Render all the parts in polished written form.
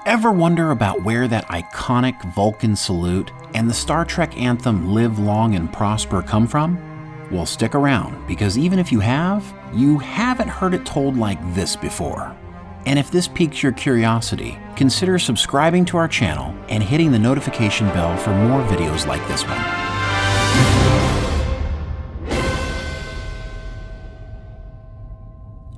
Ever wonder about where that iconic Vulcan salute and the Star Trek anthem "Live Long and Prosper" come from? Well, stick around, because even if you haven't heard it told like this before. And if this piques your curiosity, consider subscribing to our channel and hitting the notification bell for more videos like this one.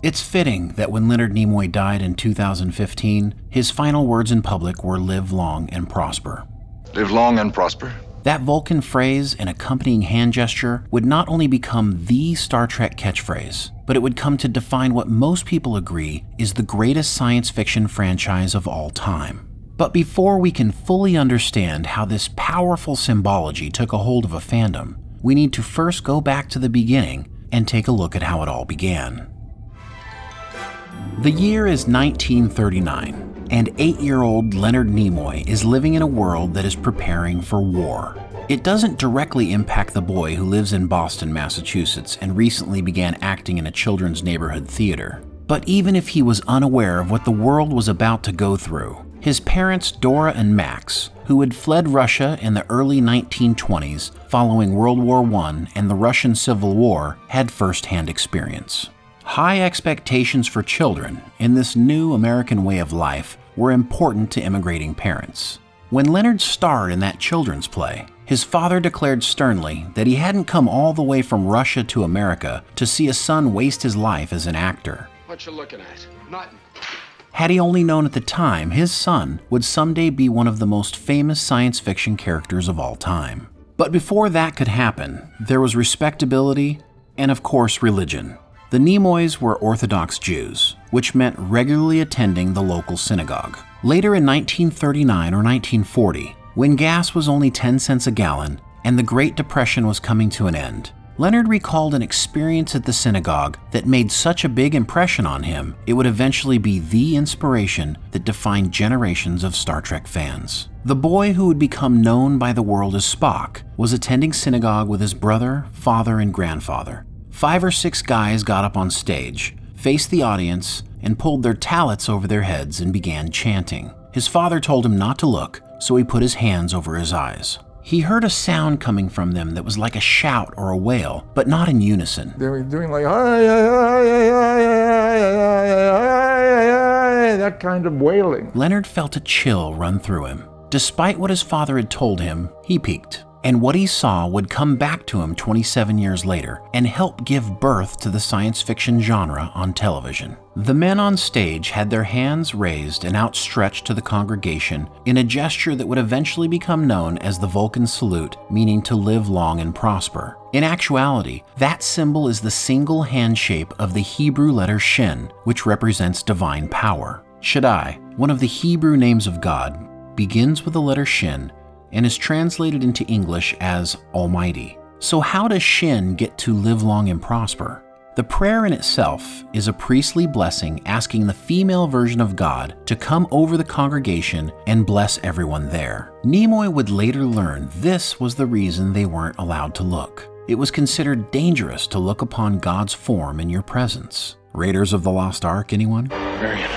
It's fitting that when Leonard Nimoy died in 2015, his final words in public were "Live long and prosper." Live long and prosper. That Vulcan phrase and accompanying hand gesture would not only become the Star Trek catchphrase, but it would come to define what most people agree is the greatest science fiction franchise of all time. But before we can fully understand how this powerful symbology took a hold of a fandom, we need to first go back to the beginning and take a look at how it all began. The year is 1939, and 8-year-old Leonard Nimoy is living in a world that is preparing for war. It doesn't directly impact the boy who lives in Boston, Massachusetts, and recently began acting in a children's neighborhood theater. But even if he was unaware of what the world was about to go through, his parents, Dora and Max, who had fled Russia in the early 1920s following World War I and the Russian Civil War, had first-hand experience. High expectations for children in this new American way of life were important to immigrating parents. When Leonard starred in that children's play, his father declared sternly that he hadn't come all the way from Russia to America to see a son waste his life as an actor. What you looking at? Nothing. Had he only known at the time his son would someday be one of the most famous science fiction characters of all time. But before that could happen, there was respectability and, of course, religion. The Nimoys were Orthodox Jews, which meant regularly attending the local synagogue. Later in 1939 or 1940, when gas was only 10 cents a gallon and the Great Depression was coming to an end, Leonard recalled an experience at the synagogue that made such a big impression on him it would eventually be the inspiration that defined generations of Star Trek fans. The boy who would become known by the world as Spock was attending synagogue with his brother, father, and grandfather. 5 or 6 guys got up on stage, faced the audience, and pulled their tallits over their heads and began chanting. His father told him not to look, so he put his hands over his eyes. He heard a sound coming from them that was like a shout or a wail, but not in unison. They were doing like, that kind of wailing. Leonard felt a chill run through him. Despite what his father had told him, he peeked. And what he saw would come back to him 27 years later and help give birth to the science fiction genre on television. The men on stage had their hands raised and outstretched to the congregation in a gesture that would eventually become known as the Vulcan salute, meaning to live long and prosper. In actuality, that symbol is the single hand shape of the Hebrew letter Shin, which represents divine power. Shaddai, one of the Hebrew names of God, begins with the letter Shin and is translated into English as Almighty. So how does Shin get to live long and prosper? The prayer in itself is a priestly blessing asking the female version of God to come over the congregation and bless everyone there. Nimoy would later learn this was the reason they weren't allowed to look. It was considered dangerous to look upon God's form in your presence. Raiders of the Lost Ark, anyone? Marion,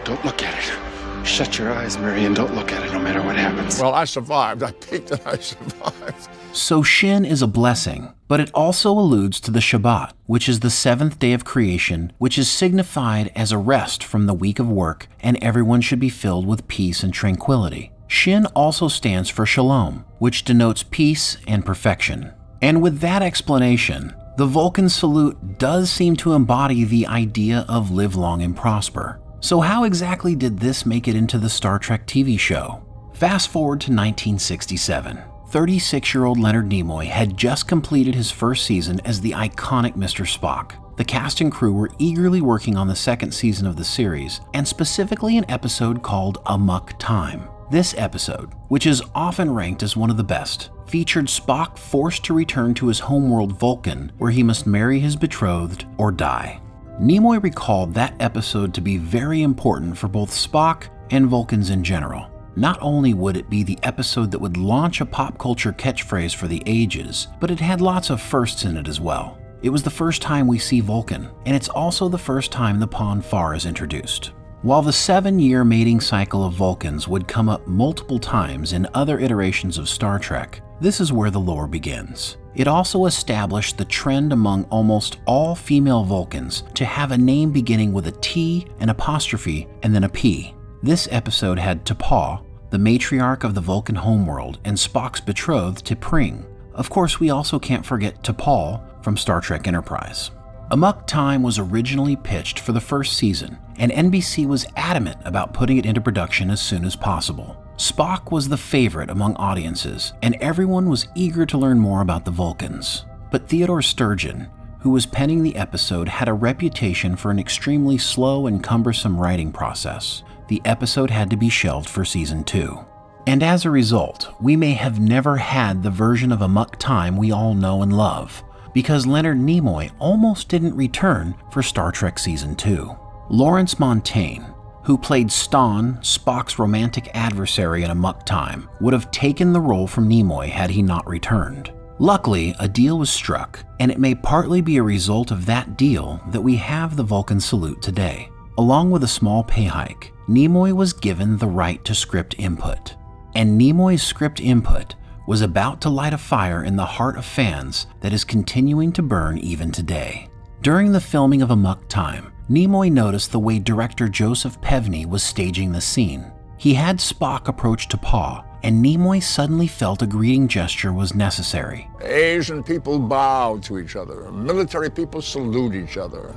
don't look at it. Shut your eyes, Marion. Don't look at it no matter what happens. Well, I survived. I peeked and I survived. So Shin is a blessing, but it also alludes to the Shabbat, which is the 7th day of creation, which is signified as a rest from the week of work, and everyone should be filled with peace and tranquility. Shin also stands for Shalom, which denotes peace and perfection. And with that explanation, the Vulcan salute does seem to embody the idea of live long and prosper. So how exactly did this make it into the Star Trek TV show? Fast forward to 1967. 36-year-old Leonard Nimoy had just completed his first season as the iconic Mr. Spock. The cast and crew were eagerly working on the second season of the series, and specifically an episode called Amok Time. This episode, which is often ranked as one of the best, featured Spock forced to return to his homeworld Vulcan, where he must marry his betrothed or die. Nimoy recalled that episode to be very important for both Spock and Vulcans in general. Not only would it be the episode that would launch a pop culture catchphrase for the ages, but it had lots of firsts in it as well. It was the first time we see Vulcan, and it's also the first time the Pon farr is introduced. While the 7-year mating cycle of Vulcans would come up multiple times in other iterations of Star Trek, this is where the lore begins. It also established the trend among almost all female Vulcans to have a name beginning with a T, an apostrophe, and then a P. This episode had T'Pau, the matriarch of the Vulcan homeworld, and Spock's betrothed T'Pring. Of course, we also can't forget T'Pol from Star Trek Enterprise. Amok Time was originally pitched for the first season, and NBC was adamant about putting it into production as soon as possible. Spock was the favorite among audiences, and everyone was eager to learn more about the Vulcans. But Theodore Sturgeon, who was penning the episode, had a reputation for an extremely slow and cumbersome writing process. The episode had to be shelved for season 2. And as a result, we may have never had the version of Amok Time we all know and love, because Leonard Nimoy almost didn't return for Star Trek Season 2. Lawrence Montaigne, who played Stonn, Spock's romantic adversary in Amok Time, would have taken the role from Nimoy had he not returned. Luckily, a deal was struck, and it may partly be a result of that deal that we have the Vulcan salute today. Along with a small pay hike, Nimoy was given the right to script input. And Nimoy's script input was about to light a fire in the heart of fans that is continuing to burn even today. During the filming of Amok Time, Nimoy noticed the way director Joseph Pevney was staging the scene. He had Spock approach T'Pau, and Nimoy suddenly felt a greeting gesture was necessary. Asian people bow to each other. Military people salute each other.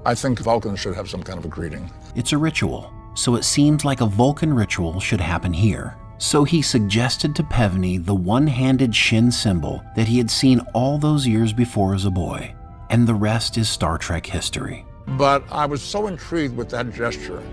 I think Vulcans should have some kind of a greeting. It's a ritual, so it seems like a Vulcan ritual should happen here. So he suggested to Pevney the one-handed shin symbol that he had seen all those years before as a boy. And the rest is Star Trek history. But I was so intrigued with that gesture,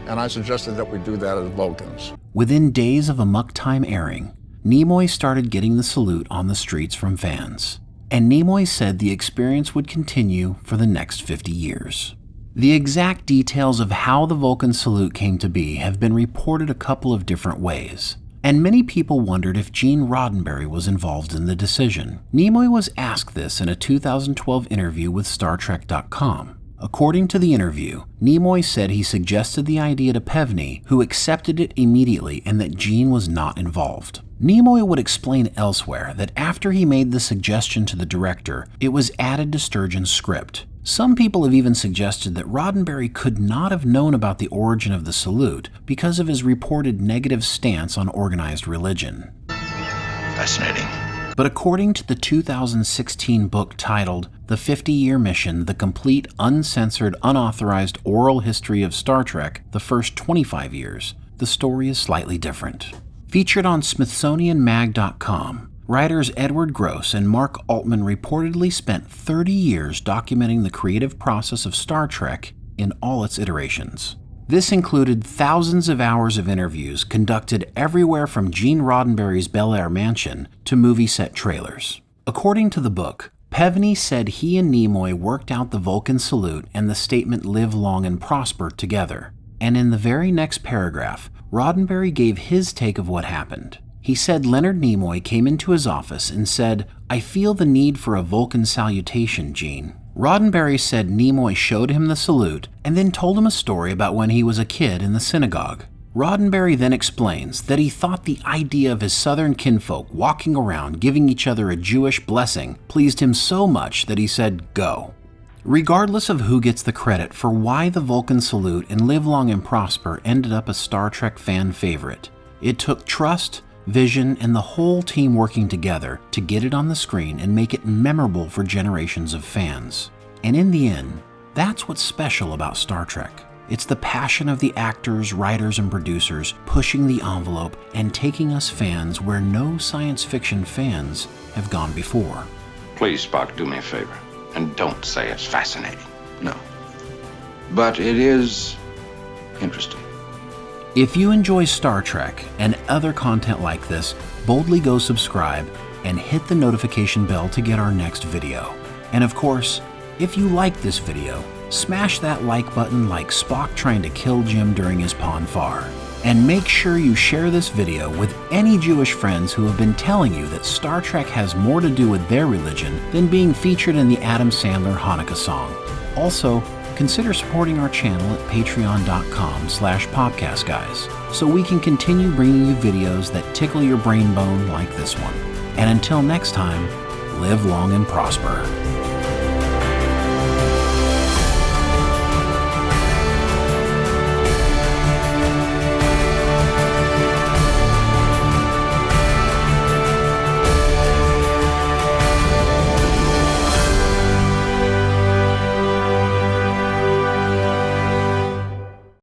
and I suggested that we do that as Vulcans. Within days of Amok Time airing, Nimoy started getting the salute on the streets from fans. And Nimoy said the experience would continue for the next 50 years. The exact details of how the Vulcan salute came to be have been reported a couple of different ways, and many people wondered if Gene Roddenberry was involved in the decision. Nimoy was asked this in a 2012 interview with StarTrek.com. According to the interview, Nimoy said he suggested the idea to Pevney, who accepted it immediately, and that Gene was not involved. Nimoy would explain elsewhere that after he made the suggestion to the director, it was added to Sturgeon's script. Some people have even suggested that Roddenberry could not have known about the origin of the salute because of his reported negative stance on organized religion. Fascinating. But according to the 2016 book titled The 50-Year Mission, The Complete, Uncensored, Unauthorized Oral History of Star Trek, The First 25 Years, the story is slightly different. Featured on SmithsonianMag.com, writers Edward Gross and Mark Altman reportedly spent 30 years documenting the creative process of Star Trek in all its iterations. This included thousands of hours of interviews conducted everywhere from Gene Roddenberry's Bel Air mansion to movie set trailers. According to the book, Pevney said he and Nimoy worked out the Vulcan salute and the statement "Live long and prosper" together. And in the very next paragraph, Roddenberry gave his take of what happened. He said Leonard Nimoy came into his office and said, "I feel the need for a Vulcan salutation, Gene." Roddenberry said Nimoy showed him the salute and then told him a story about when he was a kid in the synagogue. Roddenberry then explains that he thought the idea of his southern kinfolk walking around giving each other a Jewish blessing pleased him so much that he said, "Go." Regardless of who gets the credit for why the Vulcan salute and "Live long and prosper" ended up a Star Trek fan favorite, it took trust, vision, and the whole team working together to get it on the screen and make it memorable for generations of fans. And in the end, that's what's special about Star Trek. It's the passion of the actors, writers, and producers pushing the envelope and taking us fans where no science fiction fans have gone before. Please, Spock, do me a favor, and don't say it's fascinating. No. But it is interesting. If you enjoy Star Trek and other content like this, boldly go subscribe and hit the notification bell to get our next video. And of course, if you like this video, smash that like button like Spock trying to kill Jim during his pon farr. And make sure you share this video with any Jewish friends who have been telling you that Star Trek has more to do with their religion than being featured in the Adam Sandler Hanukkah song. Also, consider supporting our channel at patreon.com/popcastguys so we can continue bringing you videos that tickle your brain bone like this one. And until next time, live long and prosper.